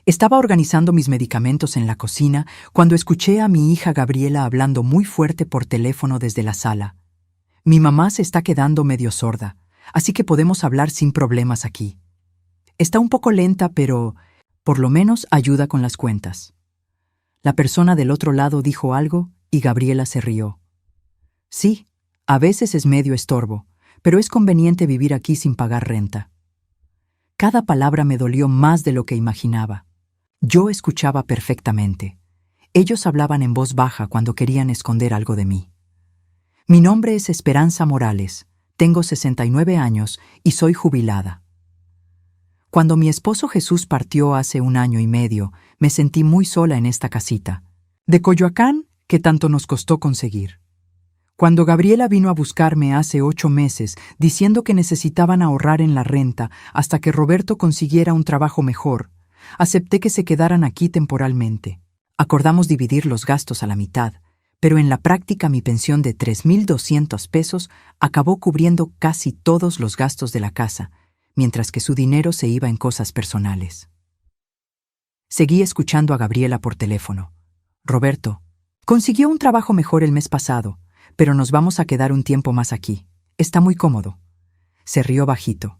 Estaba organizando mis medicamentos en la cocina cuando escuché a mi hija Gabriela hablando muy fuerte por teléfono desde la sala. Mi mamá se está quedando medio sorda, así que podemos hablar sin problemas aquí. Está un poco lenta, pero por lo menos ayuda con las cuentas. La persona del otro lado dijo algo y Gabriela se rió. Sí, a veces es medio estorbo, pero es conveniente vivir aquí sin pagar renta. Cada palabra me dolió más de lo que imaginaba. Yo escuchaba perfectamente. Ellos hablaban en voz baja cuando querían esconder algo de mí. Mi nombre es Esperanza Morales, tengo 69 años y soy jubilada. Cuando mi esposo Jesús partió hace 1 año y medio, me sentí muy sola en esta casita, de Coyoacán, que tanto nos costó conseguir. Cuando Gabriela vino a buscarme hace 8 meses, diciendo que necesitaban ahorrar en la renta hasta que Roberto consiguiera un trabajo mejor, acepté que se quedaran aquí temporalmente. Acordamos dividir los gastos a la mitad, pero en la práctica mi pensión de 3,200 pesos acabó cubriendo casi todos los gastos de la casa, mientras que su dinero se iba en cosas personales. Seguí escuchando a Gabriela por teléfono. Roberto consiguió un trabajo mejor el mes pasado, pero nos vamos a quedar un tiempo más aquí. Está muy cómodo. Se rió bajito.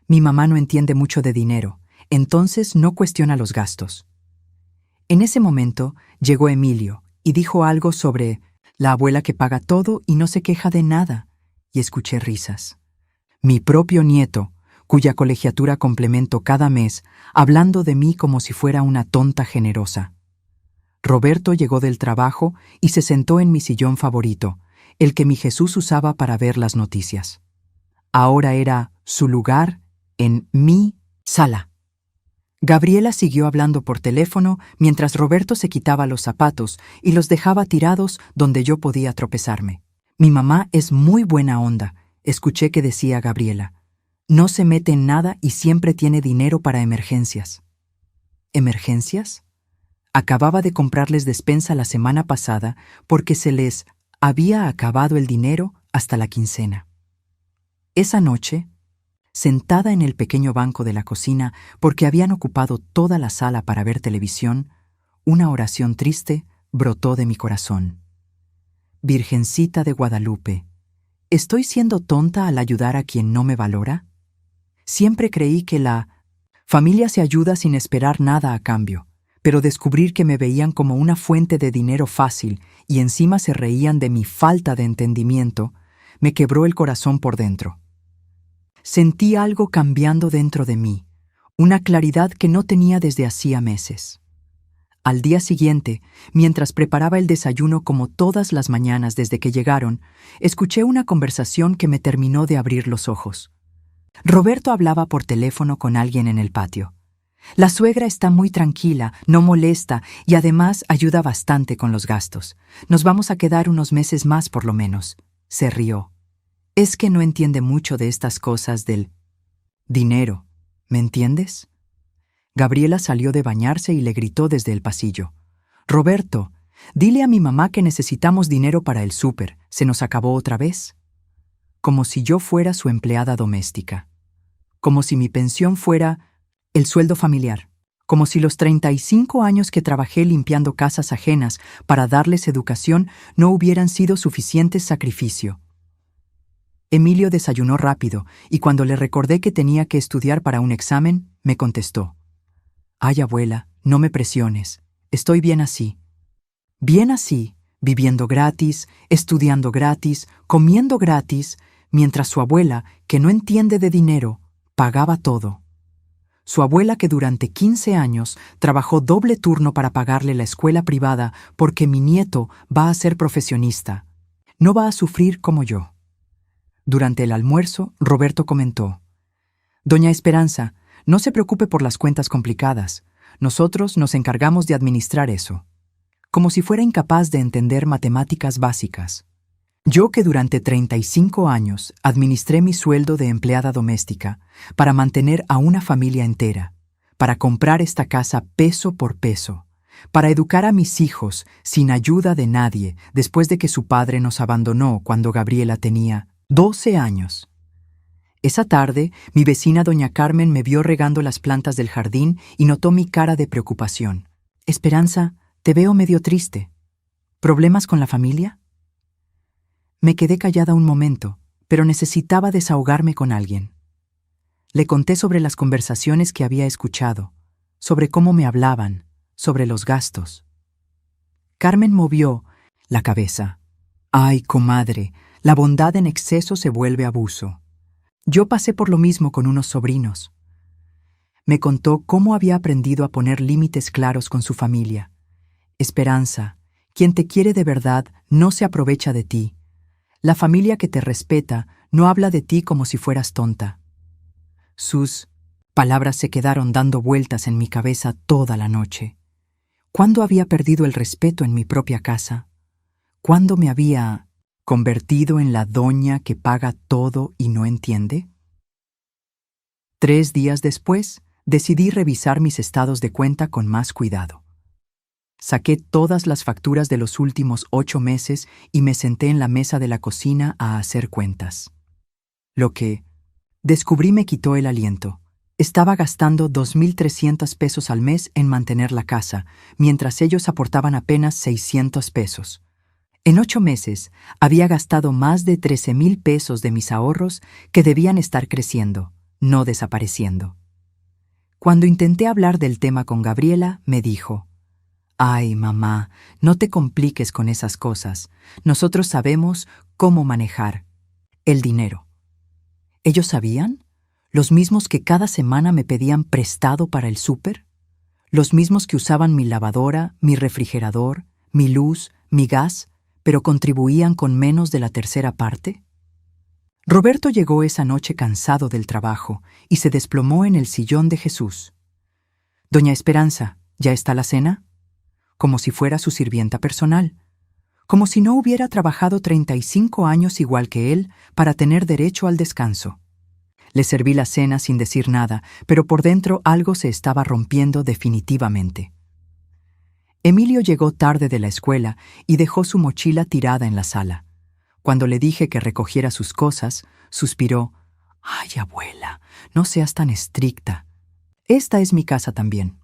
Mi mamá no entiende mucho de dinero, entonces no cuestiona los gastos. En ese momento llegó Emilio y dijo algo sobre la abuela que paga todo y no se queja de nada, y escuché risas. Mi propio nieto, cuya colegiatura complemento cada mes, hablando de mí como si fuera una tonta generosa. Roberto llegó del trabajo y se sentó en mi sillón favorito, el que mi Jesús usaba para ver las noticias. Ahora era su lugar en mi sala. Gabriela siguió hablando por teléfono mientras Roberto se quitaba los zapatos y los dejaba tirados donde yo podía tropezarme. Mi mamá es muy buena onda, escuché que decía Gabriela. No se mete en nada y siempre tiene dinero para emergencias. ¿Emergencias? Acababa de comprarles despensa la semana pasada porque se les había acabado el dinero hasta la quincena. Esa noche, sentada en el pequeño banco de la cocina porque habían ocupado toda la sala para ver televisión, una oración triste brotó de mi corazón. Virgencita de Guadalupe, ¿estoy siendo tonta al ayudar a quien no me valora? Siempre creí que la familia se ayuda sin esperar nada a cambio, pero descubrir que me veían como una fuente de dinero fácil y encima se reían de mi falta de entendimiento, me quebró el corazón por dentro. Sentí algo cambiando dentro de mí, una claridad que no tenía desde hacía meses. Al día siguiente, mientras preparaba el desayuno como todas las mañanas desde que llegaron, escuché una conversación que me terminó de abrir los ojos. Roberto hablaba por teléfono con alguien en el patio. La suegra está muy tranquila, no molesta y además ayuda bastante con los gastos. Nos vamos a quedar unos meses más por lo menos. Se rió. Es que no entiende mucho de estas cosas del dinero, ¿me entiendes? Gabriela salió de bañarse y le gritó desde el pasillo. Roberto, dile a mi mamá que necesitamos dinero para el súper. ¿Se nos acabó otra vez? Como si yo fuera su empleada doméstica. Como si mi pensión fuera el sueldo familiar. Como si los 35 años que trabajé limpiando casas ajenas para darles educación no hubieran sido suficiente sacrificio. Emilio desayunó rápido y cuando le recordé que tenía que estudiar para un examen, me contestó. Ay, abuela, no me presiones. Estoy bien así. Bien así, viviendo gratis, estudiando gratis, comiendo gratis, mientras su abuela, que no entiende de dinero, pagaba todo. Su abuela que durante 15 años trabajó doble turno para pagarle la escuela privada porque mi nieto va a ser profesionista. No va a sufrir como yo. Durante el almuerzo, Roberto comentó. Doña Esperanza, no se preocupe por las cuentas complicadas. Nosotros nos encargamos de administrar eso. Como si fuera incapaz de entender matemáticas básicas. Yo que durante 35 años administré mi sueldo de empleada doméstica para mantener a una familia entera, para comprar esta casa peso por peso, para educar a mis hijos sin ayuda de nadie después de que su padre nos abandonó cuando Gabriela tenía 12 años. Esa tarde, mi vecina doña Carmen me vio regando las plantas del jardín y notó mi cara de preocupación. Esperanza, te veo medio triste. ¿Problemas con la familia? Me quedé callada un momento, pero necesitaba desahogarme con alguien. Le conté sobre las conversaciones que había escuchado, sobre cómo me hablaban, sobre los gastos. Carmen movió la cabeza. Ay, comadre, la bondad en exceso se vuelve abuso. Yo pasé por lo mismo con unos sobrinos. Me contó cómo había aprendido a poner límites claros con su familia. Esperanza, quien te quiere de verdad no se aprovecha de ti. La familia que te respeta no habla de ti como si fueras tonta. Sus palabras se quedaron dando vueltas en mi cabeza toda la noche. ¿Cuándo había perdido el respeto en mi propia casa? ¿Cuándo me había convertido en la doña que paga todo y no entiende? 3 días después, decidí revisar mis estados de cuenta con más cuidado. Saqué todas las facturas de los últimos 8 meses y me senté en la mesa de la cocina a hacer cuentas. Lo que descubrí me quitó el aliento. Estaba gastando 2.300 pesos al mes en mantener la casa, mientras ellos aportaban apenas 600 pesos. En 8 meses había gastado más de 13,000 pesos de mis ahorros que debían estar creciendo, no desapareciendo. Cuando intenté hablar del tema con Gabriela, me dijo: «Ay, mamá, no te compliques con esas cosas. Nosotros sabemos cómo manejar el dinero». ¿Ellos sabían? ¿Los mismos que cada semana me pedían prestado para el súper? ¿Los mismos que usaban mi lavadora, mi refrigerador, mi luz, mi gas, pero contribuían con menos de la tercera parte? Roberto llegó esa noche cansado del trabajo y se desplomó en el sillón de Jesús. «Doña Esperanza, ¿ya está la cena?», como si fuera su sirvienta personal, como si no hubiera trabajado 35 años igual que él para tener derecho al descanso. Le serví la cena sin decir nada, pero por dentro algo se estaba rompiendo definitivamente. Emilio llegó tarde de la escuela y dejó su mochila tirada en la sala. Cuando le dije que recogiera sus cosas, suspiró: «Ay, abuela, no seas tan estricta. Esta es mi casa también».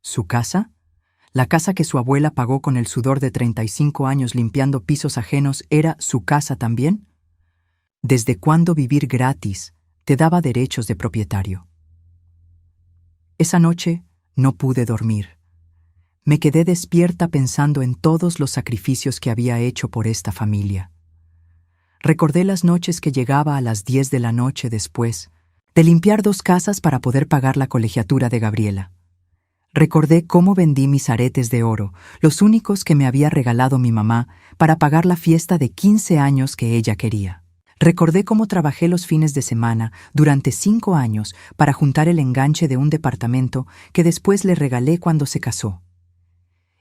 ¿Su casa? La casa que su abuela pagó con el sudor de 35 años limpiando pisos ajenos era su casa también. ¿Desde cuándo vivir gratis te daba derechos de propietario? Esa noche no pude dormir. Me quedé despierta pensando en todos los sacrificios que había hecho por esta familia. Recordé las noches que llegaba a las 10 de la noche después de limpiar 2 casas para poder pagar la colegiatura de Gabriela. Recordé cómo vendí mis aretes de oro, los únicos que me había regalado mi mamá, para pagar la fiesta de 15 años que ella quería. Recordé cómo trabajé los fines de semana durante 5 años para juntar el enganche de un departamento que después le regalé cuando se casó.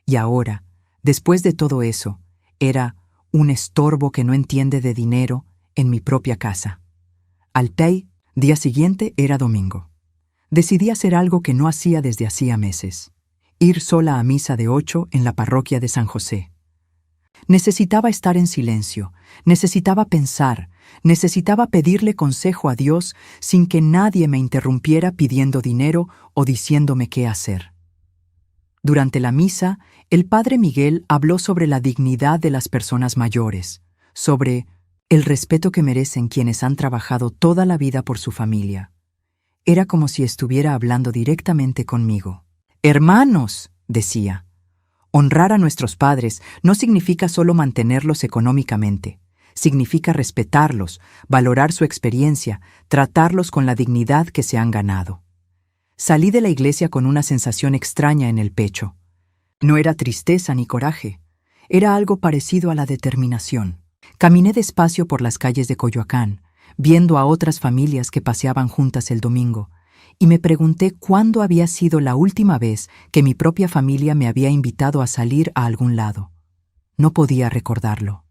Y ahora, después de todo eso, era un estorbo que no entiende de dinero en mi propia casa. Al día siguiente era domingo. Decidí hacer algo que no hacía desde hacía meses: ir sola a misa de 8 en la parroquia de San José. Necesitaba estar en silencio, necesitaba pensar, necesitaba pedirle consejo a Dios sin que nadie me interrumpiera pidiendo dinero o diciéndome qué hacer. Durante la misa, el padre Miguel habló sobre la dignidad de las personas mayores, sobre el respeto que merecen quienes han trabajado toda la vida por su familia. Era como si estuviera hablando directamente conmigo. «Hermanos», decía, «honrar a nuestros padres no significa solo mantenerlos económicamente. Significa respetarlos, valorar su experiencia, tratarlos con la dignidad que se han ganado». Salí de la iglesia con una sensación extraña en el pecho. No era tristeza ni coraje, era algo parecido a la determinación. Caminé despacio por las calles de Coyoacán, viendo a otras familias que paseaban juntas el domingo, y me pregunté cuándo había sido la última vez que mi propia familia me había invitado a salir a algún lado. No podía recordarlo.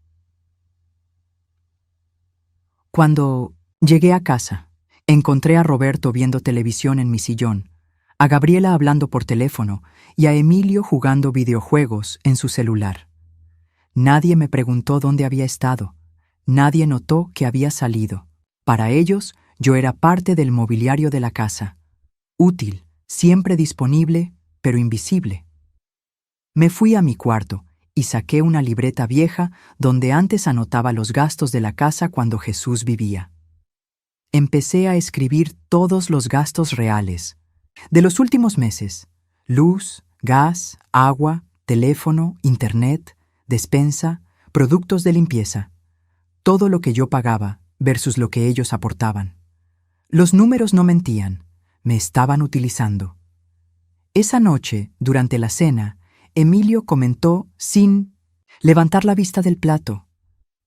Cuando llegué a casa, encontré a Roberto viendo televisión en mi sillón, a Gabriela hablando por teléfono y a Emilio jugando videojuegos en su celular. Nadie me preguntó dónde había estado. Nadie notó que había salido. Para ellos, Yo era parte del mobiliario de la casa. Útil, siempre disponible, pero invisible. Me fui a mi cuarto y saqué una libreta vieja donde antes anotaba los gastos de la casa cuando Jesús vivía. Empecé a escribir todos los gastos reales, de los últimos meses: luz, gas, agua, teléfono, internet, despensa, productos de limpieza. Todo lo que yo pagaba versus lo que ellos aportaban. Los números no mentían, me estaban utilizando. Esa noche, durante la cena, Emilio comentó sin levantar la vista del plato: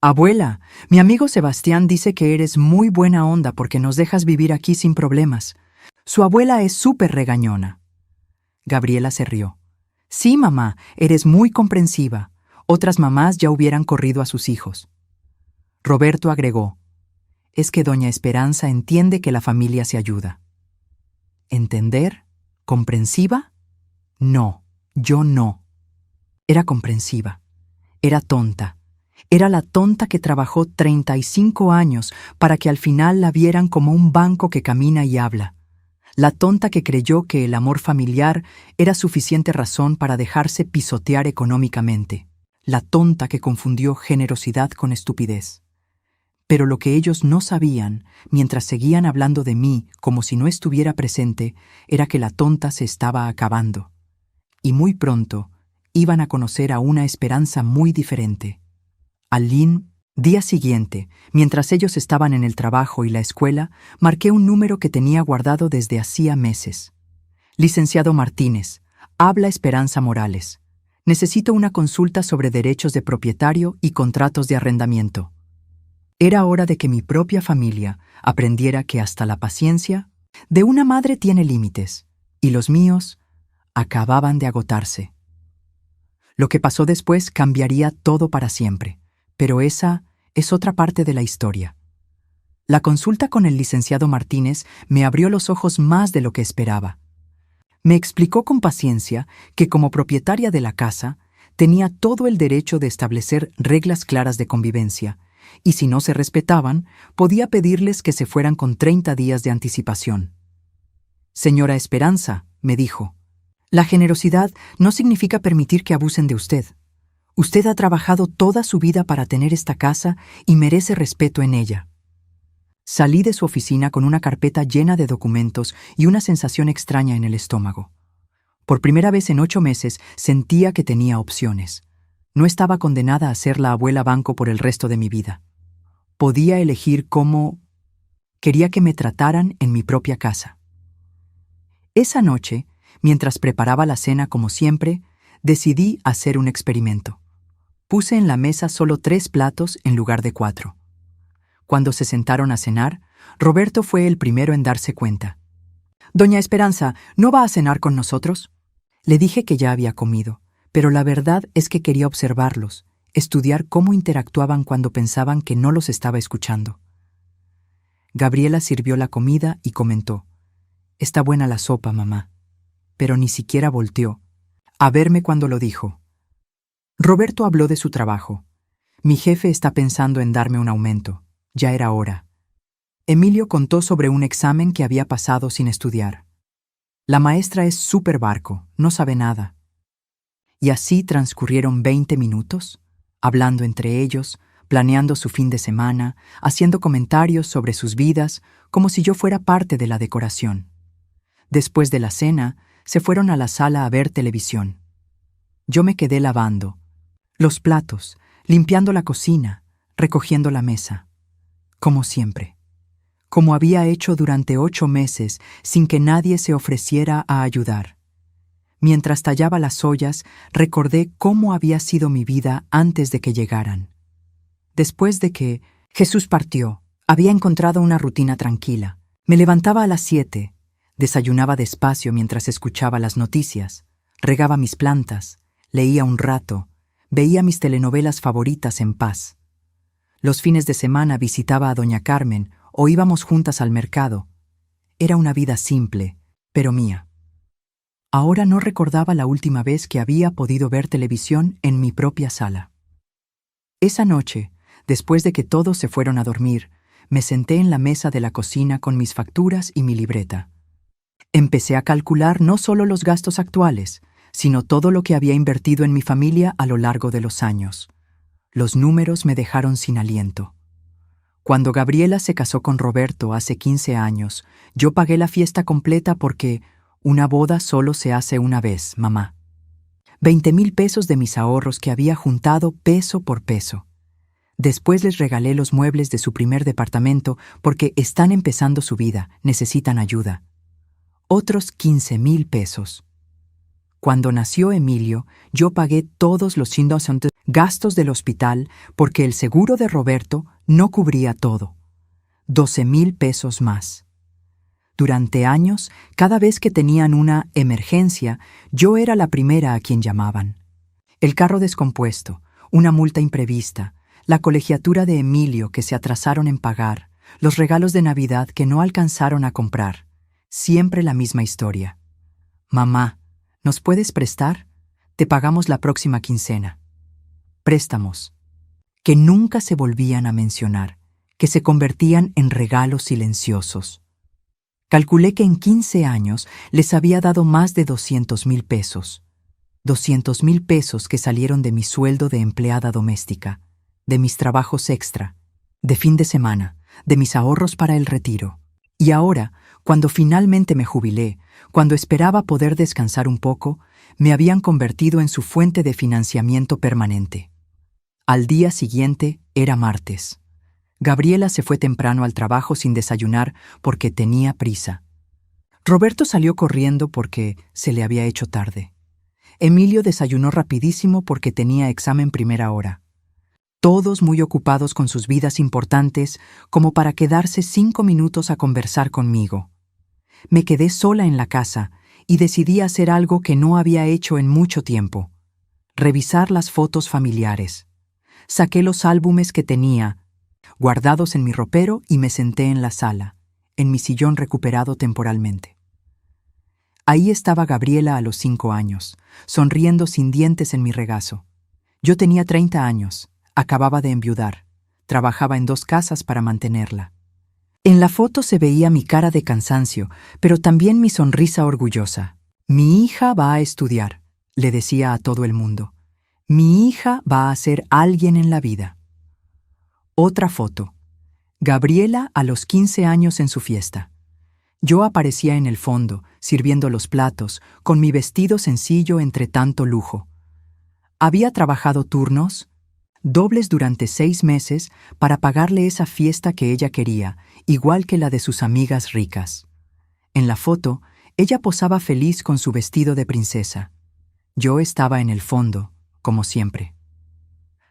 «Abuela, mi amigo Sebastián dice que eres muy buena onda porque nos dejas vivir aquí sin problemas. Su abuela es súper regañona». Gabriela se rió. «Sí, mamá, eres muy comprensiva. Otras mamás ya hubieran corrido a sus hijos». Roberto agregó: «Es que doña Esperanza entiende que la familia se ayuda». ¿Entender? ¿Comprensiva? No, yo no. Era comprensiva. Era tonta. Era la tonta que trabajó 35 años para que al final la vieran como un banco que camina y habla. La tonta que creyó que el amor familiar era suficiente razón para dejarse pisotear económicamente. La tonta que confundió generosidad con estupidez. Pero lo que ellos no sabían, mientras seguían hablando de mí como si no estuviera presente, era que la tonta se estaba acabando. Y muy pronto iban a conocer a una Esperanza muy diferente. Al día siguiente, mientras ellos estaban en el trabajo y la escuela, marqué un número que tenía guardado desde hacía meses. «Licenciado Martínez, habla Esperanza Morales. Necesito una consulta sobre derechos de propietario y contratos de arrendamiento». Era hora de que mi propia familia aprendiera que hasta la paciencia de una madre tiene límites, y los míos acababan de agotarse. Lo que pasó después cambiaría todo para siempre, pero esa es otra parte de la historia. La consulta con el licenciado Martínez me abrió los ojos más de lo que esperaba. Me explicó con paciencia que como propietaria de la casa tenía todo el derecho de establecer reglas claras de convivencia, y si no se respetaban, podía pedirles que se fueran con 30 días de anticipación. «Señora Esperanza», me dijo, «la generosidad no significa permitir que abusen de usted. Usted ha trabajado toda su vida para tener esta casa y merece respeto en ella». Salí de su oficina con una carpeta llena de documentos y una sensación extraña en el estómago. Por primera vez en 8 meses sentía que tenía opciones. No estaba condenada a ser la abuela banco por el resto de mi vida. Podía elegir cómo quería que me trataran en mi propia casa. Esa noche, mientras preparaba la cena como siempre, decidí hacer un experimento. Puse en la mesa solo 3 platos en lugar de 4. Cuando se sentaron a cenar, Roberto fue el primero en darse cuenta. «Doña Esperanza, ¿no va a cenar con nosotros?». Le dije que ya había comido, pero la verdad es que quería observarlos, estudiar cómo interactuaban cuando pensaban que no los estaba escuchando. Gabriela sirvió la comida y comentó: «Está buena la sopa, mamá», pero ni siquiera volteó a verme cuando lo dijo. Roberto habló de su trabajo. «Mi jefe está pensando en darme un aumento. Ya era hora». Emilio contó sobre un examen que había pasado sin estudiar. «La maestra es súper barco, no sabe nada». Y así transcurrieron 20 minutos, hablando entre ellos, planeando su fin de semana, haciendo comentarios sobre sus vidas, como si yo fuera parte de la decoración. Después de la cena, se fueron a la sala a ver televisión. Yo me quedé lavando los platos, limpiando la cocina, recogiendo la mesa. Como siempre. Como había hecho durante 8 meses sin que nadie se ofreciera a ayudar. Mientras tallaba las ollas, recordé cómo había sido mi vida antes de que llegaran. Después de que Jesús partió, había encontrado una rutina tranquila. Me levantaba a las 7, desayunaba despacio mientras escuchaba las noticias, regaba mis plantas, leía un rato, veía mis telenovelas favoritas en paz. Los fines de semana visitaba a doña Carmen o íbamos juntas al mercado. Era una vida simple, pero mía. Ahora no recordaba la última vez que había podido ver televisión en mi propia sala. Esa noche, después de que todos se fueron a dormir, Me senté en la mesa de la cocina con mis facturas y mi libreta. Empecé a calcular no solo los gastos actuales, sino todo lo que había invertido en mi familia a lo largo de los años. Los números me dejaron sin aliento. Cuando Gabriela se casó con Roberto hace 15 años, yo pagué la fiesta completa porque una boda solo se hace una vez, mamá. 20,000 pesos de mis ahorros que había juntado peso por peso. Después les regalé los muebles de su primer departamento porque están empezando su vida, necesitan ayuda. Otros 15,000 pesos. Cuando nació Emilio, yo pagué todos los inocentes gastos del hospital porque el seguro de Roberto no cubría todo. 12,000 pesos más. Durante años, cada vez que tenían una emergencia, yo era la primera a quien llamaban. El carro descompuesto, una multa imprevista, la colegiatura de Emilio que se atrasaron en pagar, los regalos de Navidad que no alcanzaron a comprar. Siempre la misma historia. Mamá, ¿nos puedes prestar? Te pagamos la próxima quincena. Préstamos, que nunca se volvían a mencionar, que se convertían en regalos silenciosos. Calculé que en 15 años les había dado más de 200,000 pesos. 200,000 pesos que salieron de mi sueldo de empleada doméstica, de mis trabajos extra, de fin de semana, de mis ahorros para el retiro. Y ahora, cuando finalmente me jubilé, cuando esperaba poder descansar un poco, me habían convertido en su fuente de financiamiento permanente. Al día siguiente era martes. Gabriela se fue temprano al trabajo sin desayunar porque tenía prisa. Roberto salió corriendo porque se le había hecho tarde. Emilio desayunó rapidísimo porque tenía examen primera hora. Todos muy ocupados con sus vidas importantes como para quedarse 5 minutos a conversar conmigo. Me quedé sola en la casa y decidí hacer algo que no había hecho en mucho tiempo: revisar las fotos familiares. Saqué los álbumes que tenía guardados en mi ropero y me senté en la sala, en mi sillón recuperado temporalmente. Ahí estaba Gabriela a los 5 años, sonriendo sin dientes en mi regazo. Yo tenía 30 años, acababa de enviudar, trabajaba en 2 casas para mantenerla. En la foto se veía mi cara de cansancio, pero también mi sonrisa orgullosa. Mi hija va a estudiar, le decía a todo el mundo. Mi hija va a ser alguien en la vida. Otra foto. Gabriela a los 15 años en su fiesta. Yo aparecía en el fondo, sirviendo los platos, con mi vestido sencillo entre tanto lujo. Había trabajado turnos dobles durante 6 meses para pagarle esa fiesta que ella quería, igual que la de sus amigas ricas. En la foto, ella posaba feliz con su vestido de princesa. Yo estaba en el fondo, como siempre.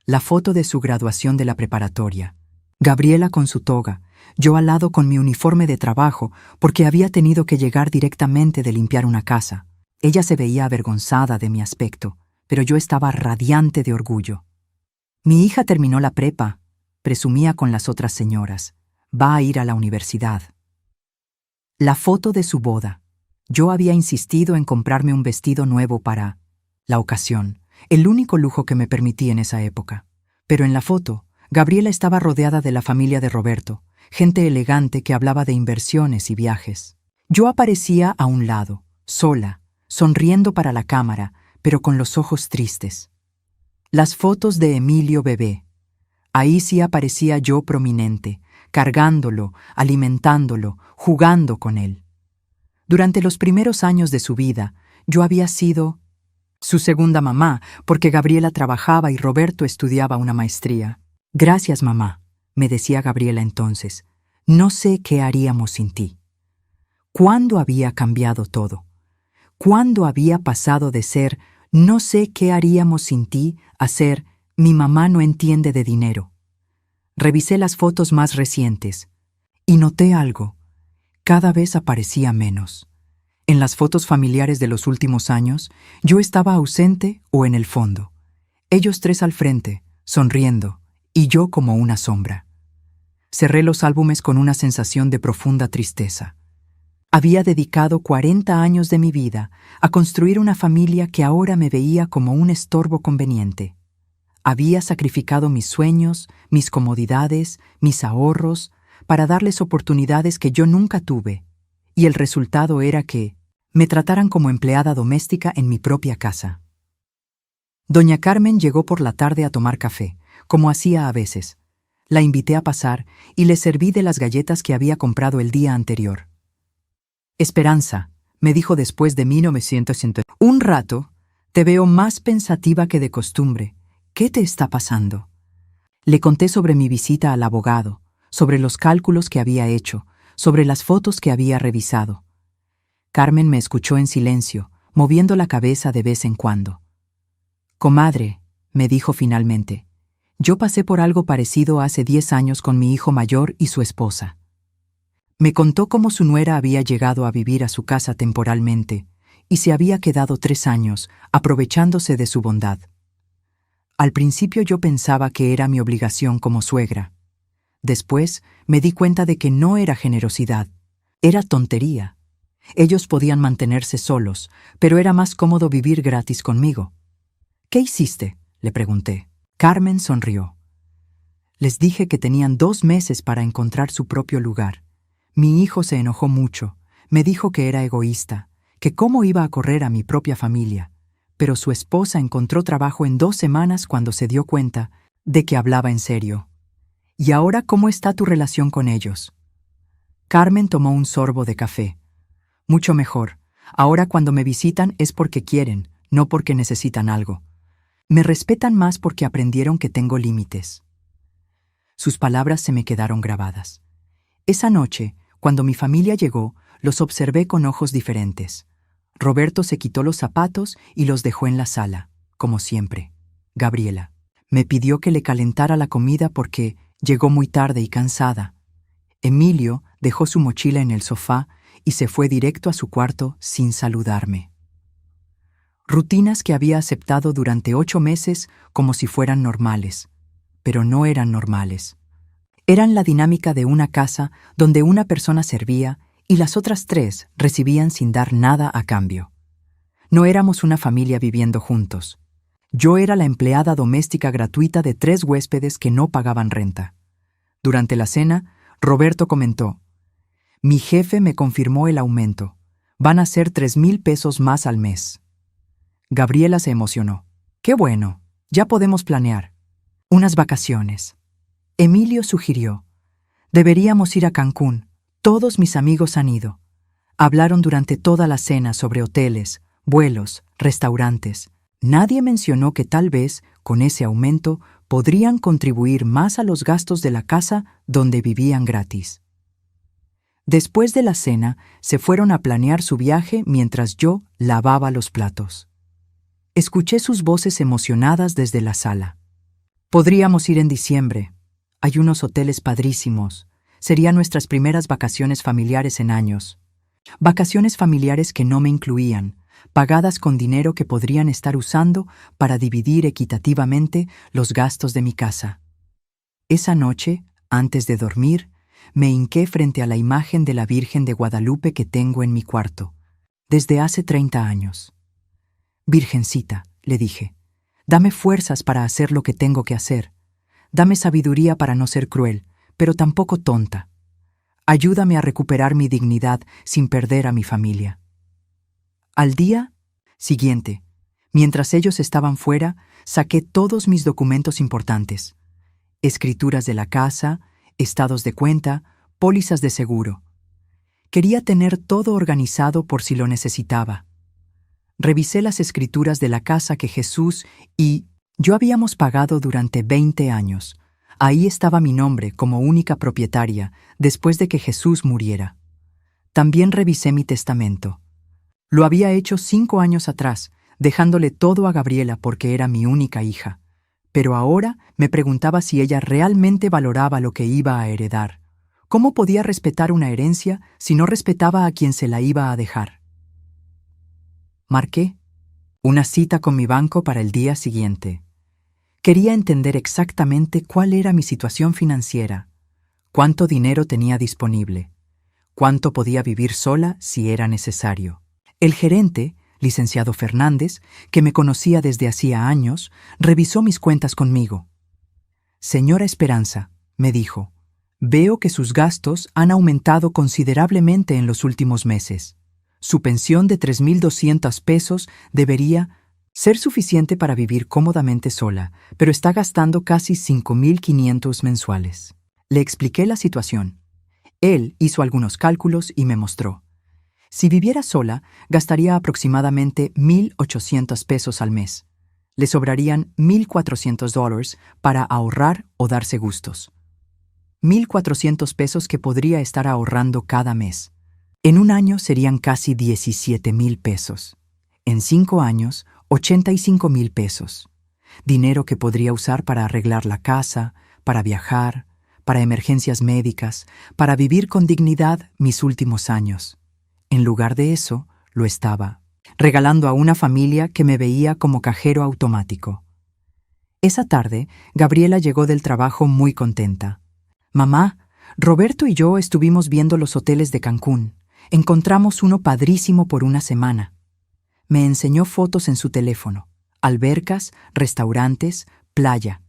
La foto de su graduación de la preparatoria. Gabriela con su toga, yo al lado con mi uniforme de trabajo porque había tenido que llegar directamente de limpiar una casa. Ella se veía avergonzada de mi aspecto, pero yo estaba radiante de orgullo. Mi hija terminó la prepa, presumía con las otras señoras. Va a ir a la universidad. La foto de su boda. Yo había insistido en comprarme un vestido nuevo para la ocasión, el único lujo que me permití en esa época. Pero en la foto, Gabriela estaba rodeada de la familia de Roberto, gente elegante que hablaba de inversiones y viajes. Yo aparecía a un lado, sola, sonriendo para la cámara, pero con los ojos tristes. Las fotos de Emilio bebé. Ahí sí aparecía yo prominente, cargándolo, alimentándolo, jugando con él. Durante los primeros años de su vida, yo había sido su segunda mamá, porque Gabriela trabajaba y Roberto estudiaba una maestría. Gracias, mamá, me decía Gabriela entonces. No sé qué haríamos sin ti. ¿Cuándo había cambiado todo? ¿Cuándo había pasado de ser no sé qué haríamos sin ti a ser mi mamá no entiende de dinero? Revisé las fotos más recientes y noté algo. Cada vez aparecía menos. En las fotos familiares de los últimos años, yo estaba ausente o en el fondo. Ellos 3 al frente, sonriendo, y yo como una sombra. Cerré los álbumes con una sensación de profunda tristeza. Había dedicado 40 años de mi vida a construir una familia que ahora me veía como un estorbo conveniente. Había sacrificado mis sueños, mis comodidades, mis ahorros, para darles oportunidades que yo nunca tuve, y el resultado era que me trataran como empleada doméstica en mi propia casa. Doña Carmen llegó por la tarde a tomar café, como hacía a veces. La invité a pasar y le serví de las galletas que había comprado el día anterior. Esperanza, me dijo después de 1900. Un rato, te veo más pensativa que de costumbre. ¿Qué te está pasando? Le conté sobre mi visita al abogado, sobre los cálculos que había hecho, sobre las fotos que había revisado. Carmen me escuchó en silencio, moviendo la cabeza de vez en cuando. Comadre, me dijo finalmente, yo pasé por algo parecido hace 10 años con mi hijo mayor y su esposa. Me contó cómo su nuera había llegado a vivir a su casa temporalmente y se había quedado 3 años, aprovechándose de su bondad. Al principio yo pensaba que era mi obligación como suegra. Después me di cuenta de que no era generosidad, era tontería. Ellos podían mantenerse solos, pero era más cómodo vivir gratis conmigo. ¿Qué hiciste?, le pregunté. Carmen sonrió. Les dije que tenían 2 meses para encontrar su propio lugar. Mi hijo se enojó mucho, me dijo que era egoísta, que cómo iba a correr a mi propia familia, pero su esposa encontró trabajo en 2 semanas cuando se dio cuenta de que hablaba en serio. ¿Y ahora cómo está tu relación con ellos? Carmen tomó un sorbo de café. Mucho mejor. Ahora cuando me visitan es porque quieren, no porque necesitan algo. Me respetan más porque aprendieron que tengo límites. Sus palabras se me quedaron grabadas. Esa noche, cuando mi familia llegó, los observé con ojos diferentes. Roberto se quitó los zapatos y los dejó en la sala, como siempre. Gabriela me pidió que le calentara la comida porque llegó muy tarde y cansada. Emilio dejó su mochila en el sofá y se fue directo a su cuarto sin saludarme. Rutinas que había aceptado durante 8 meses como si fueran normales, pero no eran normales. Eran la dinámica de una casa donde una persona servía y las otras 3 recibían sin dar nada a cambio. No éramos una familia viviendo juntos. Yo era la empleada doméstica gratuita de 3 huéspedes que no pagaban renta. Durante la cena, Roberto comentó: mi jefe me confirmó el aumento. Van a ser 3,000 pesos más al mes. Gabriela se emocionó. ¡Qué bueno! Ya podemos planear. Unas vacaciones. Emilio sugirió: deberíamos ir a Cancún. Todos mis amigos han ido. Hablaron durante toda la cena sobre hoteles, vuelos, restaurantes. Nadie mencionó que tal vez, con ese aumento, podrían contribuir más a los gastos de la casa donde vivían gratis. Después de la cena, se fueron a planear su viaje mientras yo lavaba los platos. Escuché sus voces emocionadas desde la sala. Podríamos ir en diciembre. Hay unos hoteles padrísimos. Serían nuestras primeras vacaciones familiares en años. Vacaciones familiares que no me incluían, pagadas con dinero que podrían estar usando para dividir equitativamente los gastos de mi casa. Esa noche, antes de dormir, me hinqué frente a la imagen de la Virgen de Guadalupe que tengo en mi cuarto, desde hace 30 años. Virgencita, le dije, dame fuerzas para hacer lo que tengo que hacer. Dame sabiduría para no ser cruel, pero tampoco tonta. Ayúdame a recuperar mi dignidad sin perder a mi familia. Al día siguiente, mientras ellos estaban fuera, saqué todos mis documentos importantes: escrituras de la casa, estados de cuenta, pólizas de seguro. Quería tener todo organizado por si lo necesitaba. Revisé las escrituras de la casa que Jesús y yo habíamos pagado durante 20 años. Ahí estaba mi nombre como única propietaria después de que Jesús muriera. También revisé mi testamento. Lo había hecho 5 años atrás, dejándole todo a Gabriela porque era mi única hija. Pero ahora me preguntaba si ella realmente valoraba lo que iba a heredar. ¿Cómo podía respetar una herencia si no respetaba a quien se la iba a dejar? Marqué una cita con mi banco para el día siguiente. Quería entender exactamente cuál era mi situación financiera, cuánto dinero tenía disponible, cuánto podía vivir sola si era necesario. El gerente, licenciado Fernández, que me conocía desde hacía años, revisó mis cuentas conmigo. Señora Esperanza, me dijo, Veo que sus gastos han aumentado considerablemente en los últimos meses. Su pensión de 3.200 pesos debería ser suficiente para vivir cómodamente sola, pero está gastando casi 5.500 mensuales. Le expliqué la situación. Él hizo algunos cálculos y me mostró. Si viviera sola, gastaría aproximadamente 1.800 pesos al mes. Le sobrarían $1.400 para ahorrar o darse gustos. 1.400 pesos que podría estar ahorrando cada mes. En un año serían casi 17.000 pesos. En 5 años, 85.000 pesos. Dinero que podría usar para arreglar la casa, para viajar, para emergencias médicas, para vivir con dignidad mis últimos años. En lugar de eso, lo estaba regalando a una familia que me veía como cajero automático. Esa tarde, Gabriela llegó del trabajo muy contenta. Mamá, Roberto y yo estuvimos viendo los hoteles de Cancún. Encontramos uno padrísimo por una semana. Me enseñó fotos en su teléfono. Albercas, restaurantes, playa.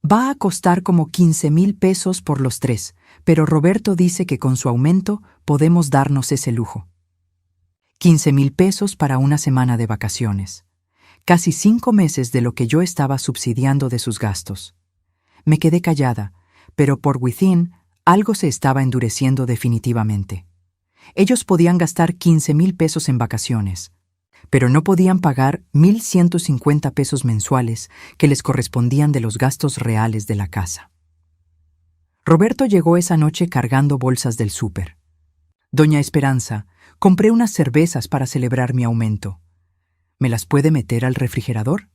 Va a costar como 15.000 pesos por los 3, pero Roberto dice que con su aumento podemos darnos ese lujo. 15.000 pesos para una semana de vacaciones. Casi 5 meses de lo que yo estaba subsidiando de sus gastos. Me quedé callada, pero por Within algo se estaba endureciendo definitivamente. Ellos podían gastar 15.000 pesos en vacaciones, pero no podían pagar 1.150 pesos mensuales que les correspondían de los gastos reales de la casa. Roberto llegó esa noche cargando bolsas del súper. Doña Esperanza, compré unas cervezas para celebrar mi aumento. ¿Me las puede meter al refrigerador?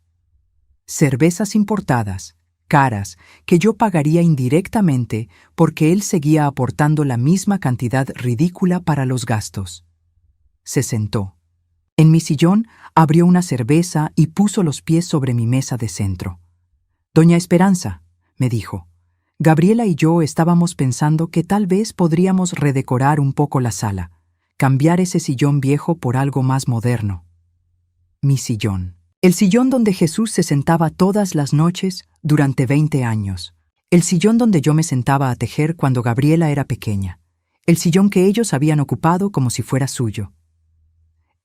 Cervezas importadas, caras, que yo pagaría indirectamente porque él seguía aportando la misma cantidad ridícula para los gastos. Se sentó. En mi sillón abrió una cerveza y puso los pies sobre mi mesa de centro. Doña Esperanza, me dijo, Gabriela y yo estábamos pensando que tal vez podríamos redecorar un poco la sala, cambiar ese sillón viejo por algo más moderno. Mi sillón. El sillón donde Jesús se sentaba todas las noches durante 20 años. El sillón donde yo me sentaba a tejer cuando Gabriela era pequeña. El sillón que ellos habían ocupado como si fuera suyo.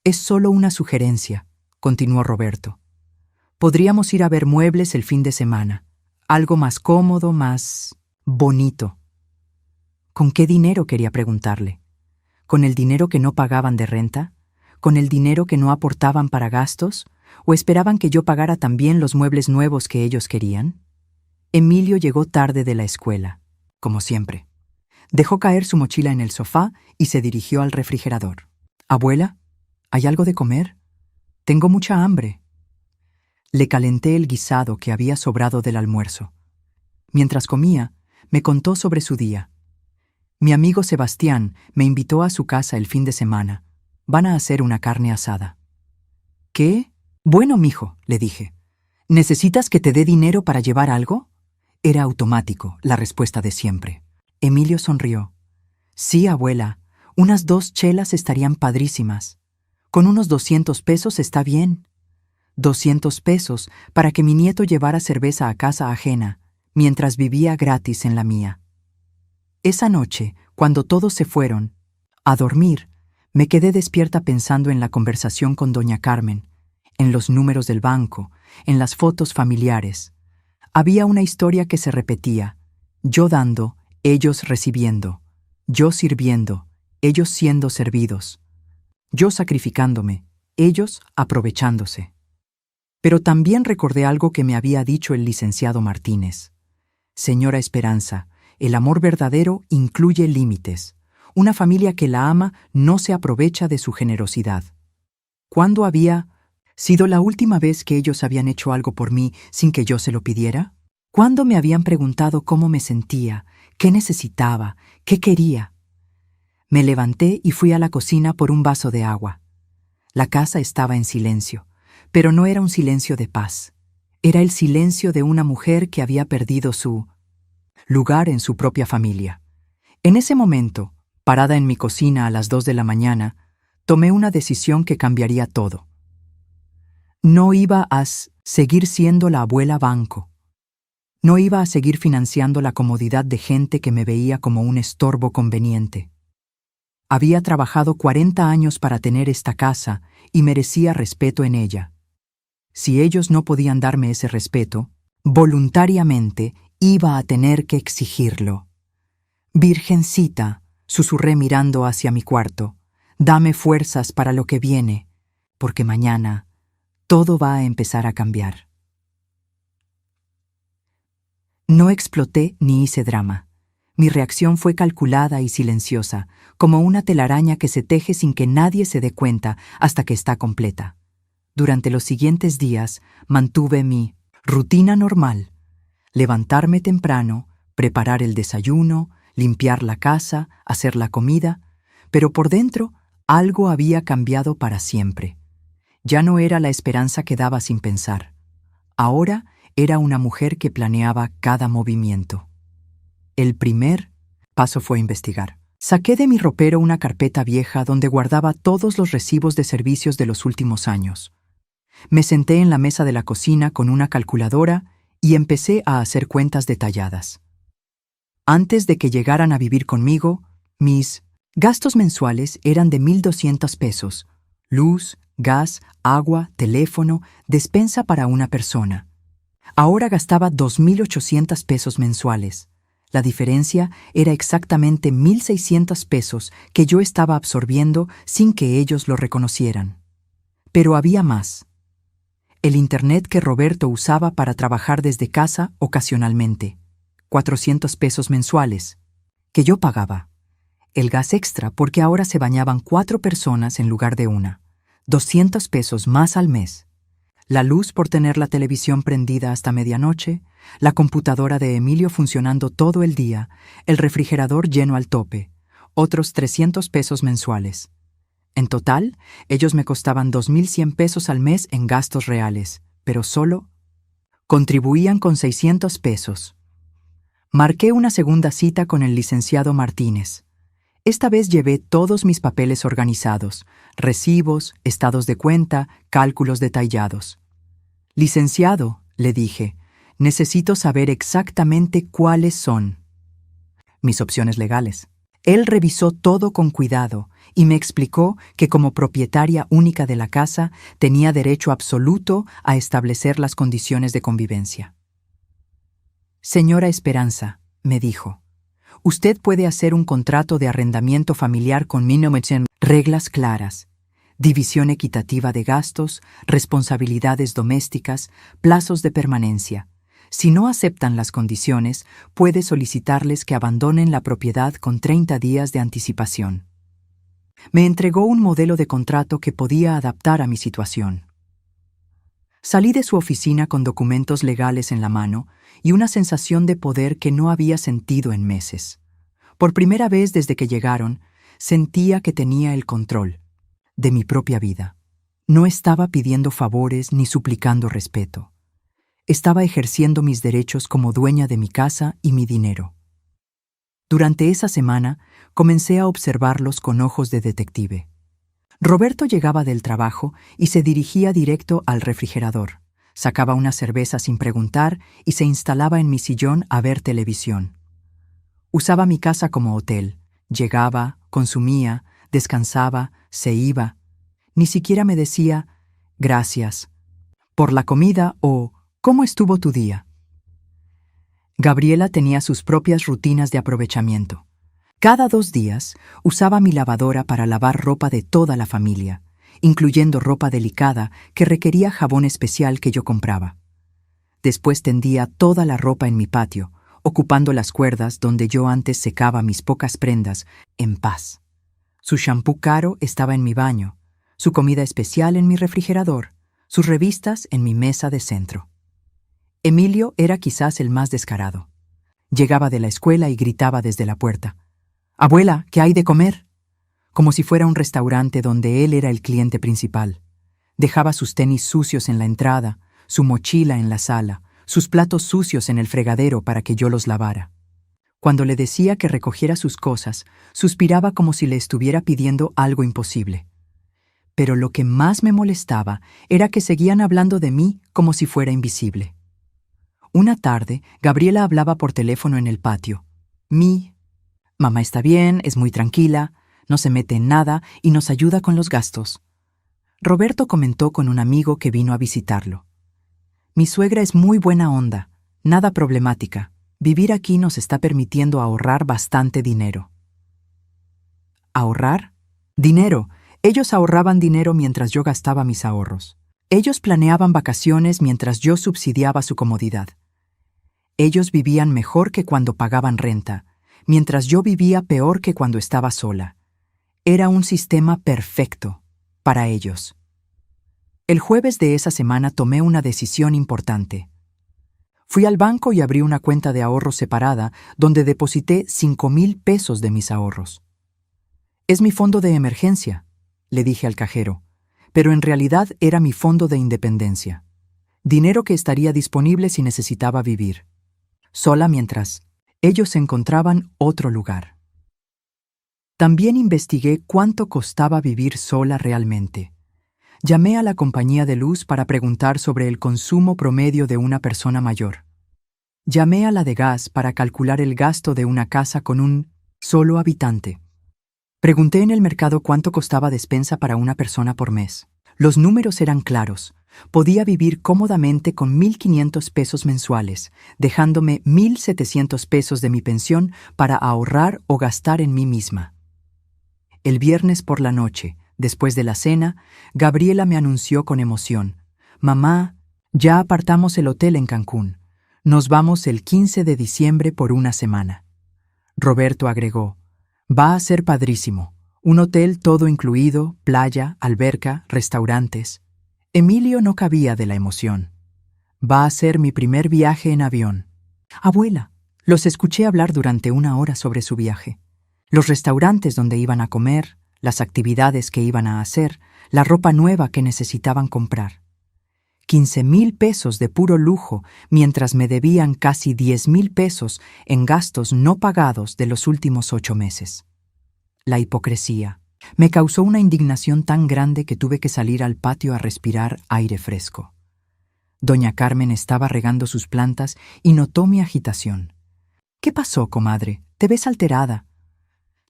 Es solo una sugerencia, continuó Roberto. Podríamos ir a ver muebles el fin de semana. Algo más cómodo, más bonito. ¿Con qué dinero? Quería preguntarle. ¿Con el dinero que no pagaban de renta? ¿Con el dinero que no aportaban para gastos? ¿O esperaban que yo pagara también los muebles nuevos que ellos querían? Emilio llegó tarde de la escuela, como siempre. Dejó caer su mochila en el sofá y se dirigió al refrigerador. «Abuela, ¿hay algo de comer? Tengo mucha hambre». Le calenté el guisado que había sobrado del almuerzo. Mientras comía, me contó sobre su día. Mi amigo Sebastián me invitó a su casa el fin de semana. Van a hacer una carne asada. ¿Qué? Bueno, mijo, le dije. ¿Necesitas que te dé dinero para llevar algo? Era automático, la respuesta de siempre. Emilio sonrió. Sí, abuela, unas 2 chelas estarían padrísimas. Con unos 200 pesos está bien. 200 pesos para que mi nieto llevara cerveza a casa ajena, mientras vivía gratis en la mía. Esa noche, cuando todos se fueron a dormir, me quedé despierta pensando en la conversación con doña Carmen, en los números del banco, en las fotos familiares. Había una historia que se repetía: yo dando, ellos recibiendo; yo sirviendo, ellos siendo servidos; yo sacrificándome, ellos aprovechándose. Pero también recordé algo que me había dicho el licenciado Martínez. Señora Esperanza, el amor verdadero incluye límites. Una familia que la ama no se aprovecha de su generosidad. ¿Cuándo había sido la última vez que ellos habían hecho algo por mí sin que yo se lo pidiera? ¿Cuándo me habían preguntado cómo me sentía, qué necesitaba, qué quería? Me levanté y fui a la cocina por un vaso de agua. La casa estaba en silencio, pero no era un silencio de paz. Era el silencio de una mujer que había perdido su lugar en su propia familia. En ese momento, parada en mi cocina a las 2 de la mañana, tomé una decisión que cambiaría todo. No iba a seguir siendo la abuela banco. No iba a seguir financiando la comodidad de gente que me veía como un estorbo conveniente. Había trabajado 40 años para tener esta casa y merecía respeto en ella. Si ellos no podían darme ese respeto, voluntariamente iba a tener que exigirlo. Virgencita, susurré mirando hacia mi cuarto, dame fuerzas para lo que viene, porque mañana todo va a empezar a cambiar. No exploté ni hice drama. Mi reacción fue calculada y silenciosa, como una telaraña que se teje sin que nadie se dé cuenta hasta que está completa. Durante los siguientes días mantuve mi rutina normal: levantarme temprano, preparar el desayuno, limpiar la casa, hacer la comida, pero por dentro algo había cambiado para siempre. Ya no era la esperanza que daba sin pensar. Ahora era una mujer que planeaba cada movimiento. El primer paso fue investigar. Saqué de mi ropero una carpeta vieja donde guardaba todos los recibos de servicios de los últimos años. Me senté en la mesa de la cocina con una calculadora y empecé a hacer cuentas detalladas. Antes de que llegaran a vivir conmigo, mis gastos mensuales eran de 1,200 pesos: luz, gas, agua, teléfono, despensa para una persona. Ahora gastaba 2,800 pesos mensuales. La diferencia era exactamente 1,600 pesos que yo estaba absorbiendo sin que ellos lo reconocieran. Pero había más. El internet que Roberto usaba para trabajar desde casa ocasionalmente, 400 pesos mensuales, que yo pagaba. El gas extra porque ahora se bañaban 4 personas en lugar de una, 200 pesos más al mes. La luz por tener la televisión prendida hasta medianoche, la computadora de Emilio funcionando todo el día, el refrigerador lleno al tope, otros 300 pesos mensuales. En total, ellos me costaban 2,100 pesos al mes en gastos reales, pero solo contribuían con 600 pesos. Marqué una segunda cita con el licenciado Martínez. Esta vez llevé todos mis papeles organizados: recibos, estados de cuenta, cálculos detallados. Licenciado, le dije, necesito saber exactamente cuáles son mis opciones legales. Él revisó todo con cuidado y me explicó que como propietaria única de la casa tenía derecho absoluto a establecer las condiciones de convivencia. Señora Esperanza, me dijo, usted puede hacer un contrato de arrendamiento familiar conmigo en reglas claras: división equitativa de gastos, responsabilidades domésticas, plazos de permanencia. Si no aceptan las condiciones, puede solicitarles que abandonen la propiedad con 30 días de anticipación. Me entregó un modelo de contrato que podía adaptar a mi situación. Salí de su oficina con documentos legales en la mano y una sensación de poder que no había sentido en meses. Por primera vez desde que llegaron, sentía que tenía el control de mi propia vida. No estaba pidiendo favores ni suplicando respeto. Estaba ejerciendo mis derechos como dueña de mi casa y mi dinero. Durante esa semana, comencé a observarlos con ojos de detective. Roberto llegaba del trabajo y se dirigía directo al refrigerador. Sacaba una cerveza sin preguntar y se instalaba en mi sillón a ver televisión. Usaba mi casa como hotel. Llegaba, consumía, descansaba, se iba. Ni siquiera me decía «gracias» por la comida o «¿cómo estuvo tu día?». Gabriela tenía sus propias rutinas de aprovechamiento. Cada 2 días usaba mi lavadora para lavar ropa de toda la familia, incluyendo ropa delicada que requería jabón especial que yo compraba. Después tendía toda la ropa en mi patio, ocupando las cuerdas donde yo antes secaba mis pocas prendas, en paz. Su shampoo caro estaba en mi baño, su comida especial en mi refrigerador, sus revistas en mi mesa de centro. Emilio era quizás el más descarado. Llegaba de la escuela y gritaba desde la puerta: «Abuela, ¿qué hay de comer?», como si fuera un restaurante donde él era el cliente principal. Dejaba sus tenis sucios en la entrada, su mochila en la sala, sus platos sucios en el fregadero para que yo los lavara. Cuando le decía que recogiera sus cosas, suspiraba como si le estuviera pidiendo algo imposible. Pero lo que más me molestaba era que seguían hablando de mí como si fuera invisible. Una tarde, Gabriela hablaba por teléfono en el patio. Mamá está bien, es muy tranquila, no se mete en nada y nos ayuda con los gastos. Roberto comentó con un amigo que vino a visitarlo. Mi suegra es muy buena onda, nada problemática. Vivir aquí nos está permitiendo ahorrar bastante dinero. ¿Ahorrar? Dinero. Ellos ahorraban dinero mientras yo gastaba mis ahorros. Ellos planeaban vacaciones mientras yo subsidiaba su comodidad. Ellos vivían mejor que cuando pagaban renta, mientras yo vivía peor que cuando estaba sola. Era un sistema perfecto para ellos. El jueves de esa semana tomé una decisión importante. Fui al banco y abrí una cuenta de ahorros separada donde deposité 5,000 pesos de mis ahorros. Es mi fondo de emergencia, le dije al cajero, pero en realidad era mi fondo de independencia. Dinero que estaría disponible si necesitaba vivir. Sola mientras ellos encontraban otro lugar. También investigué cuánto costaba vivir sola realmente. Llamé a la compañía de luz para preguntar sobre el consumo promedio de una persona mayor. Llamé a la de gas para calcular el gasto de una casa con un solo habitante. Pregunté en el mercado cuánto costaba despensa para una persona por mes. Los números eran claros. Podía vivir cómodamente con 1,500 pesos mensuales, dejándome 1,700 pesos de mi pensión para ahorrar o gastar en mí misma. El viernes por la noche, después de la cena, Gabriela me anunció con emoción: «Mamá, ya apartamos el hotel en Cancún. Nos vamos el 15 de diciembre por una semana». Roberto agregó: «Va a ser padrísimo. Un hotel todo incluido, playa, alberca, restaurantes». Emilio no cabía de la emoción. «Va a ser mi primer viaje en avión». «Abuela». Los escuché hablar durante 1 hora sobre su viaje. Los restaurantes donde iban a comer, las actividades que iban a hacer, la ropa nueva que necesitaban comprar. 15,000 pesos de puro lujo, mientras me debían casi 10,000 pesos en gastos no pagados de los últimos 8 meses. La hipocresía me causó una indignación tan grande que tuve que salir al patio a respirar aire fresco. Doña Carmen estaba regando sus plantas y notó mi agitación. «¿Qué pasó, comadre? Te ves alterada».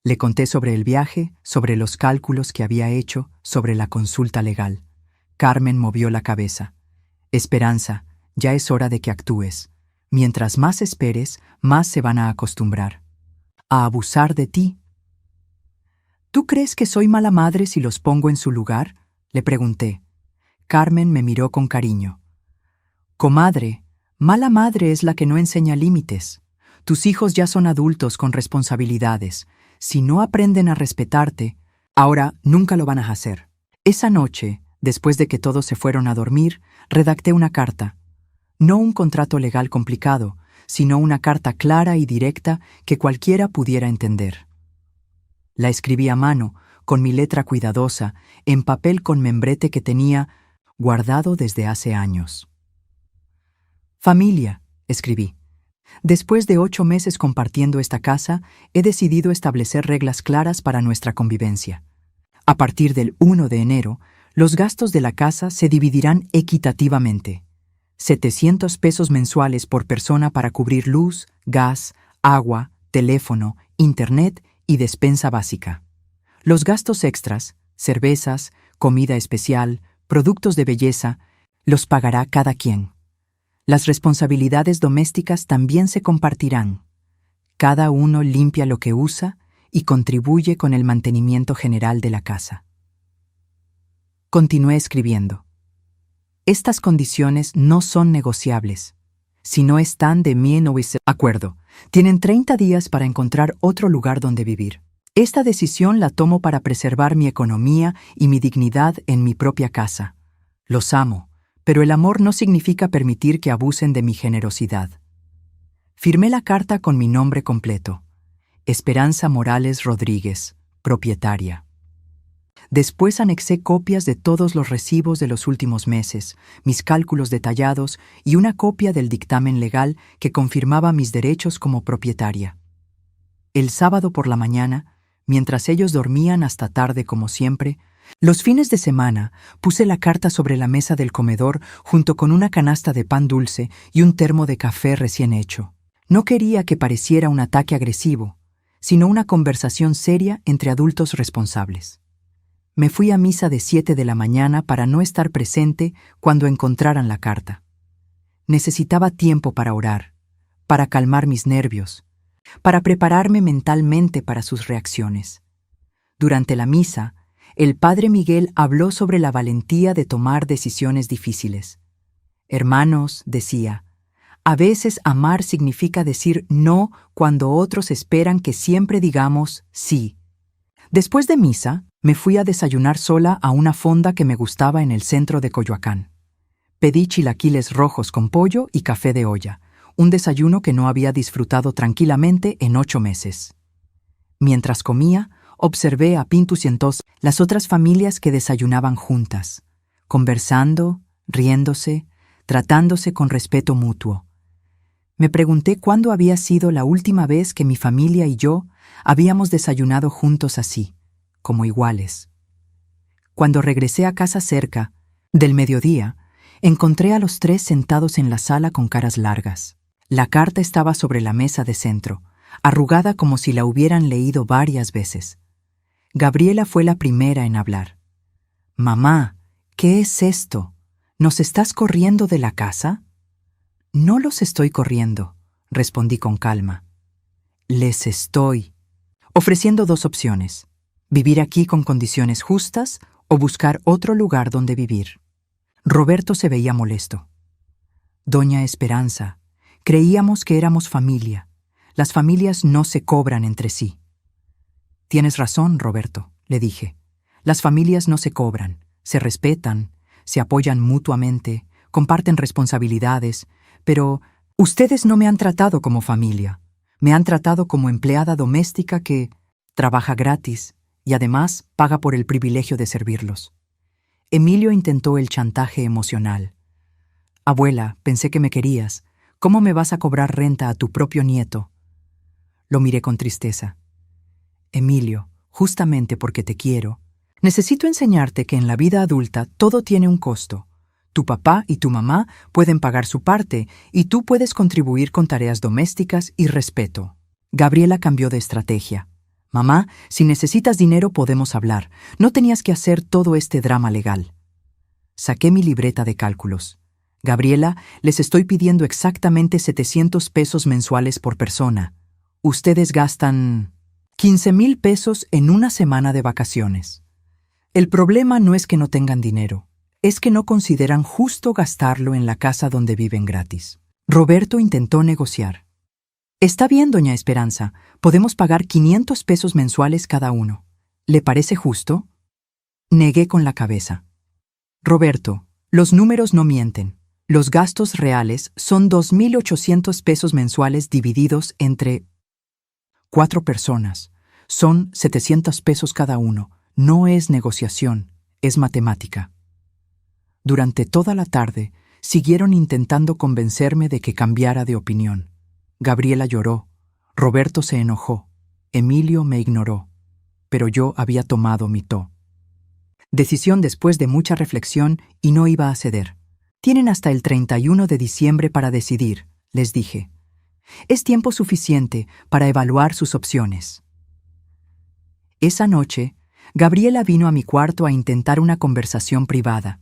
Le conté sobre el viaje, sobre los cálculos que había hecho, sobre la consulta legal. Carmen movió la cabeza. «Esperanza, ya es hora de que actúes. Mientras más esperes, más se van a acostumbrar a abusar de ti». «¿Tú crees que soy mala madre si los pongo en su lugar?», le pregunté. Carmen me miró con cariño. «Comadre, mala madre es la que no enseña límites. Tus hijos ya son adultos con responsabilidades. Si no aprenden a respetarte, ahora nunca lo van a hacer». Esa noche, después de que todos se fueron a dormir, redacté una carta. No un contrato legal complicado, sino una carta clara y directa que cualquiera pudiera entender. La escribí a mano, con mi letra cuidadosa, en papel con membrete que tenía guardado desde hace años. «Familia», escribí. «Después de 8 meses compartiendo esta casa, he decidido establecer reglas claras para nuestra convivencia. A partir del 1 de enero, los gastos de la casa se dividirán equitativamente. 700 pesos mensuales por persona para cubrir luz, gas, agua, teléfono, internet y despensa básica. Los gastos extras, cervezas, comida especial, productos de belleza, los pagará cada quien. Las responsabilidades domésticas también se compartirán. Cada uno limpia lo que usa y contribuye con el mantenimiento general de la casa». Continué escribiendo. «Estas condiciones no son negociables. Si no están de acuerdo, tienen 30 días para encontrar otro lugar donde vivir. Esta decisión la tomo para preservar mi economía y mi dignidad en mi propia casa. Los amo, pero el amor no significa permitir que abusen de mi generosidad». Firmé la carta con mi nombre completo: Esperanza Morales Rodríguez, propietaria. Después anexé copias de todos los recibos de los últimos meses, mis cálculos detallados y una copia del dictamen legal que confirmaba mis derechos como propietaria. El sábado por la mañana, mientras ellos dormían hasta tarde como siempre, Los fines de semana puse la carta sobre la mesa del comedor junto con una canasta de pan dulce y un termo de café recién hecho. No quería que pareciera un ataque agresivo, sino una conversación seria entre adultos responsables. Me fui a misa de 7 de la mañana para no estar presente cuando encontraran la carta. Necesitaba tiempo para orar, para calmar mis nervios, para prepararme mentalmente para sus reacciones. Durante la misa, el padre Miguel habló sobre la valentía de tomar decisiones difíciles. Hermanos, decía, a veces amar significa decir no cuando otros esperan que siempre digamos sí. Después de misa, me fui a desayunar sola a una fonda que me gustaba en el centro de Coyoacán. Pedí chilaquiles rojos con pollo y café de olla, un desayuno que no había disfrutado tranquilamente en 8 meses. Mientras comía, observé a Pintus y Entos, las otras familias que desayunaban juntas, conversando, riéndose, tratándose con respeto mutuo. Me pregunté cuándo había sido la última vez que mi familia y yo habíamos desayunado juntos así, como iguales. Cuando regresé a casa cerca del mediodía, encontré a los 3 sentados en la sala con caras largas. La carta estaba sobre la mesa de centro, arrugada como si la hubieran leído varias veces. Gabriela fue la primera en hablar. «Mamá, ¿qué es esto? ¿Nos estás corriendo de la casa?» «No los estoy corriendo», respondí con calma. «Les estoy ofreciendo 2 opciones, vivir aquí con condiciones justas o buscar otro lugar donde vivir». Roberto se veía molesto. «Doña Esperanza, creíamos que éramos familia. Las familias no se cobran entre sí». «Tienes razón, Roberto», le dije. «Las familias no se cobran, se respetan, se apoyan mutuamente, comparten responsabilidades, pero ustedes no me han tratado como familia. Me han tratado como empleada doméstica que trabaja gratis y además paga por el privilegio de servirlos». Emilio intentó el chantaje emocional. «Abuela, pensé que me querías. ¿Cómo me vas a cobrar renta a tu propio nieto?» Lo miré con tristeza. «Emilio, justamente porque te quiero, necesito enseñarte que en la vida adulta todo tiene un costo. Tu papá y tu mamá pueden pagar su parte y tú puedes contribuir con tareas domésticas y respeto». Gabriela cambió de estrategia. «Mamá, si necesitas dinero podemos hablar. No tenías que hacer todo este drama legal». Saqué mi libreta de cálculos. «Gabriela, les estoy pidiendo exactamente 700 pesos mensuales por persona. Ustedes gastan 15,000 pesos en una semana de vacaciones. El problema no es que no tengan dinero, es que no consideran justo gastarlo en la casa donde viven gratis». Roberto intentó negociar. «Está bien, doña Esperanza, podemos pagar 500 pesos mensuales cada uno. ¿Le parece justo?» Negué con la cabeza. «Roberto, los números no mienten. Los gastos reales son 2,800 pesos mensuales divididos entre 4 personas. Son 700 pesos cada uno. No es negociación, es matemática». Durante toda la tarde, siguieron intentando convencerme de que cambiara de opinión. Gabriela lloró, Roberto se enojó, Emilio me ignoró, pero yo había tomado mi decisión después de mucha reflexión y no iba a ceder. «Tienen hasta el 31 de diciembre para decidir», les dije. «Es tiempo suficiente para evaluar sus opciones». Esa noche, Gabriela vino a mi cuarto a intentar una conversación privada.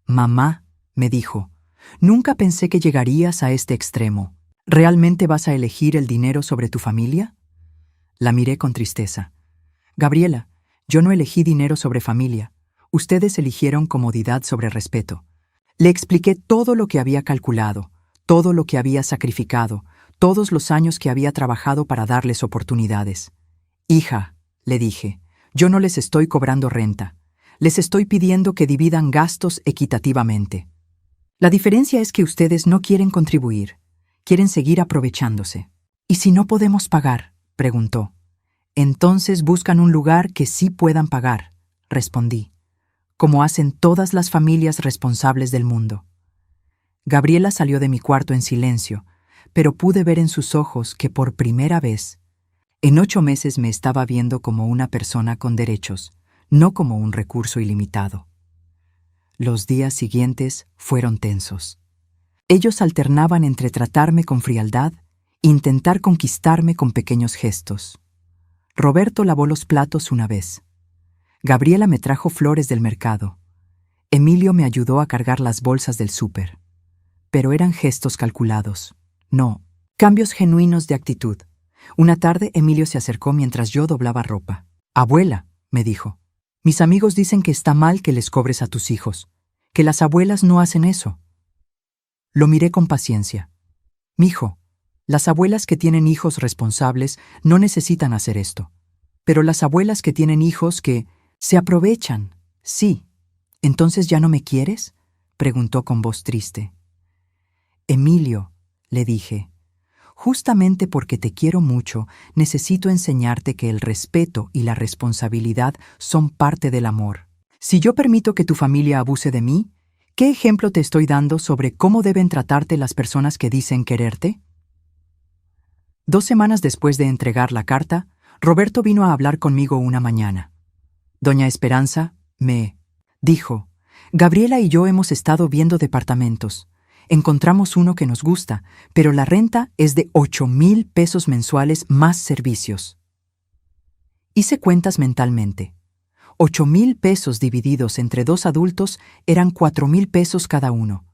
«Mamá», me dijo, «nunca pensé que llegarías a este extremo. ¿Realmente vas a elegir el dinero sobre tu familia?» La miré con tristeza. «Gabriela, yo no elegí dinero sobre familia. Ustedes eligieron comodidad sobre respeto». Le expliqué todo lo que había calculado, todo lo que había sacrificado, todos los años que había trabajado para darles oportunidades. «Hija», le dije, «yo no les estoy cobrando renta. Les estoy pidiendo que dividan gastos equitativamente. La diferencia es que ustedes no quieren contribuir. Quieren seguir aprovechándose». «¿Y si no podemos pagar?», preguntó. «Entonces buscan un lugar que sí puedan pagar», respondí, «como hacen todas las familias responsables del mundo». Gabriela salió de mi cuarto en silencio, pero pude ver en sus ojos que por primera vez, en 8 meses me estaba viendo como una persona con derechos, no como un recurso ilimitado. Los días siguientes fueron tensos. Ellos alternaban entre tratarme con frialdad e intentar conquistarme con pequeños gestos. Roberto lavó los platos una vez. Gabriela me trajo flores del mercado. Emilio me ayudó a cargar las bolsas del súper. Pero eran gestos calculados. No, cambios genuinos de actitud. Una tarde Emilio se acercó mientras yo doblaba ropa. «Abuela», me dijo, «mis amigos dicen que está mal que les cobres a tus hijos, que las abuelas no hacen eso». Lo miré con paciencia. «Mijo, las abuelas que tienen hijos responsables no necesitan hacer esto. Pero las abuelas que tienen hijos que se aprovechan, sí. ¿Entonces ya no me quieres?», preguntó con voz triste. «Emilio», le dije, «justamente porque te quiero mucho, necesito enseñarte que el respeto y la responsabilidad son parte del amor. Si yo permito que tu familia abuse de mí, ¿qué ejemplo te estoy dando sobre cómo deben tratarte las personas que dicen quererte?». 2 semanas después de entregar la carta, Roberto vino a hablar conmigo una mañana. «Doña Esperanza», me dijo, «Gabriela y yo hemos estado viendo departamentos. Encontramos uno que nos gusta, pero la renta es de 8,000 pesos mensuales más servicios». Hice cuentas mentalmente. 8,000 pesos divididos entre 2 adultos eran 4,000 pesos cada uno,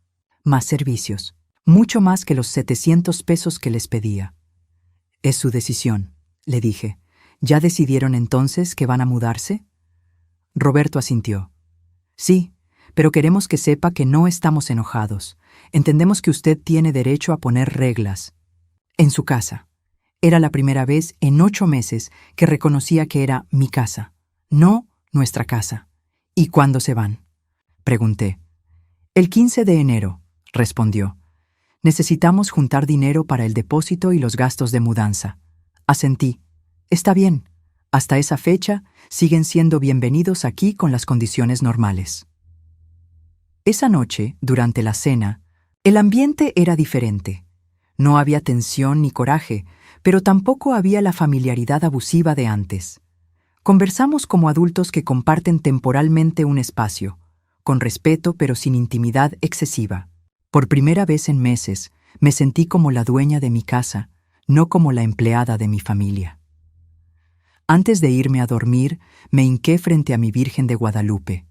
más servicios, mucho más que los 700 pesos que les pedía. «Es su decisión», le dije. «¿Ya decidieron entonces que van a mudarse?». Roberto asintió. «Sí, pero queremos que sepa que no estamos enojados. Entendemos que usted tiene derecho a poner reglas. En su casa». Era la primera vez en 8 meses que reconocía que era mi casa, no nuestra casa. «¿Y cuándo se van?», pregunté. «El 15 de enero», respondió. «Necesitamos juntar dinero para el depósito y los gastos de mudanza». Asentí. «Está bien. Hasta esa fecha siguen siendo bienvenidos aquí con las condiciones normales». Esa noche, durante la cena, el ambiente era diferente. No había tensión ni coraje, pero tampoco había la familiaridad abusiva de antes. Conversamos como adultos que comparten temporalmente un espacio, con respeto pero sin intimidad excesiva. Por primera vez en meses, me sentí como la dueña de mi casa, no como la empleada de mi familia. Antes de irme a dormir, me hinqué frente a mi Virgen de Guadalupe.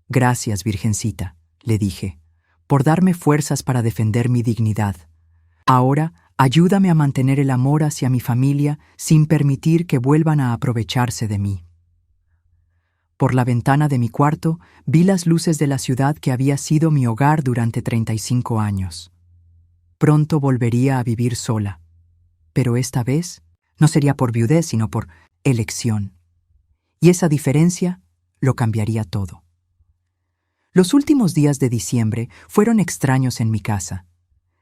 «Gracias, Virgencita», le dije, «por darme fuerzas para defender mi dignidad. Ahora, ayúdame a mantener el amor hacia mi familia sin permitir que vuelvan a aprovecharse de mí». Por la ventana de mi cuarto vi las luces de la ciudad que había sido mi hogar durante 35 años. Pronto volvería a vivir sola, pero esta vez no sería por viudez, sino por elección. Y esa diferencia lo cambiaría todo. Los últimos días de diciembre fueron extraños en mi casa.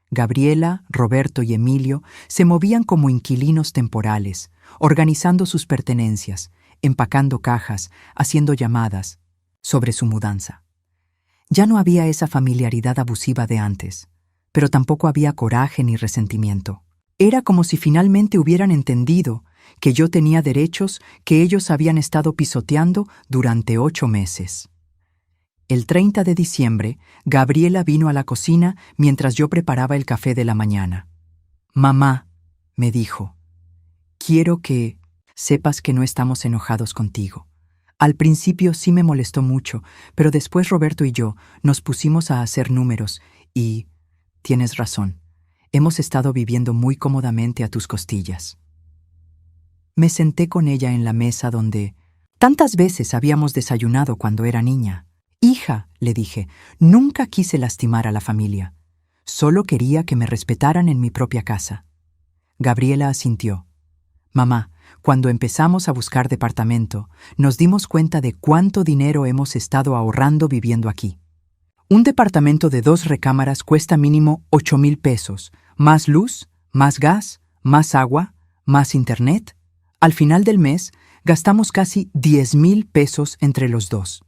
Gabriela, Roberto y Emilio se movían como inquilinos temporales, organizando sus pertenencias, empacando cajas, haciendo llamadas sobre su mudanza. Ya no había esa familiaridad abusiva de antes, pero tampoco había coraje ni resentimiento. Era como si finalmente hubieran entendido que yo tenía derechos que ellos habían estado pisoteando durante 8 meses. El 30 de diciembre, Gabriela vino a la cocina mientras yo preparaba el café de la mañana. «Mamá», me dijo, «quiero que sepas que no estamos enojados contigo. Al principio sí me molestó mucho, pero después Roberto y yo nos pusimos a hacer números y, tienes razón, hemos estado viviendo muy cómodamente a tus costillas». Me senté con ella en la mesa donde tantas veces habíamos desayunado cuando era niña. «Hija», le dije, «nunca quise lastimar a la familia. Solo quería que me respetaran en mi propia casa». Gabriela asintió. «Mamá, cuando empezamos a buscar departamento, nos dimos cuenta de cuánto dinero hemos estado ahorrando viviendo aquí. Un departamento de 2 recámaras cuesta mínimo 8,000 pesos, más luz, más gas, más agua, más internet. Al final del mes, gastamos casi 10,000 pesos entre los dos.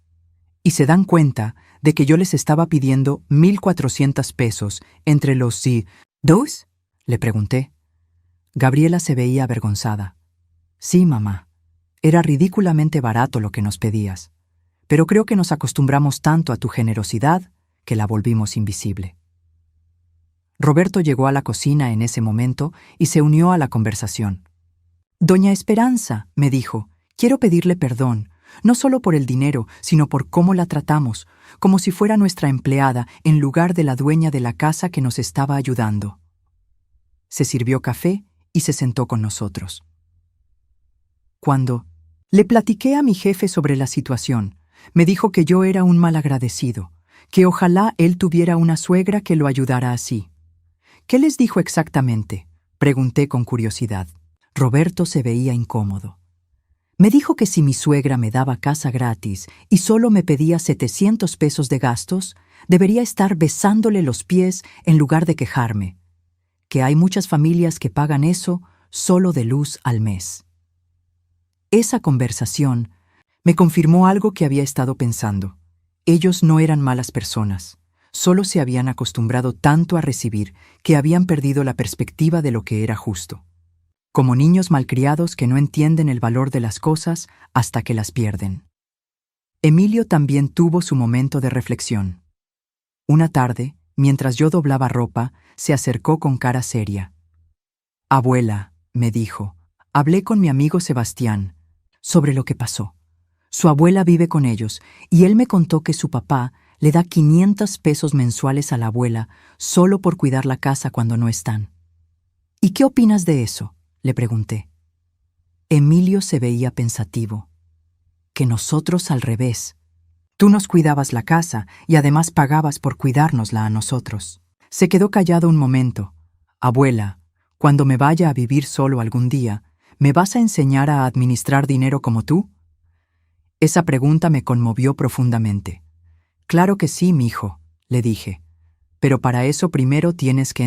Y se dan cuenta de que yo les estaba pidiendo 1,400 pesos entre los dos», le pregunté. Gabriela se veía avergonzada. «Sí, mamá. Era ridículamente barato lo que nos pedías. pero creo que nos acostumbramos tanto a tu generosidad que la volvimos invisible. Roberto llegó a la cocina en ese momento y se unió a la conversación. Doña Esperanza, me dijo, quiero pedirle perdón, no solo por el dinero, sino por cómo la tratamos, como si fuera nuestra empleada en lugar de la dueña de la casa que nos estaba ayudando. Se sirvió café y se sentó con nosotros. Cuando le platiqué a mi jefe sobre la situación, me dijo que yo era un malagradecido, que ojalá él tuviera una suegra que lo ayudara así. ¿Qué les dijo exactamente?, pregunté con curiosidad. Roberto se veía incómodo. Me dijo que si mi suegra me daba casa gratis y solo me pedía 700 pesos de gastos, debería estar besándole los pies en lugar de quejarme, que hay muchas familias que pagan eso solo de luz al mes. Esa conversación me confirmó algo que había estado pensando. Ellos no eran malas personas, solo se habían acostumbrado tanto a recibir que habían perdido la perspectiva de lo que era justo. Como niños malcriados que no entienden el valor de las cosas hasta que las pierden. Emilio también tuvo su momento de reflexión. Una tarde, mientras yo doblaba ropa, se acercó con cara seria. «Abuela», me dijo, «hablé con mi amigo Sebastián sobre lo que pasó. Su abuela vive con ellos y él me contó que su papá le da 500 pesos mensuales a la abuela solo por cuidar la casa cuando no están. ¿Y qué opinas de eso?», le pregunté. Emilio se veía pensativo. «Que nosotros al revés. Tú nos cuidabas la casa y además pagabas por cuidárnosla a nosotros». Se quedó callado un momento. «Abuela, cuando me vaya a vivir solo algún día, ¿me vas a enseñar a administrar dinero como tú?». Esa pregunta me conmovió profundamente. «Claro que sí, mijo», le dije. «Pero para eso primero tienes que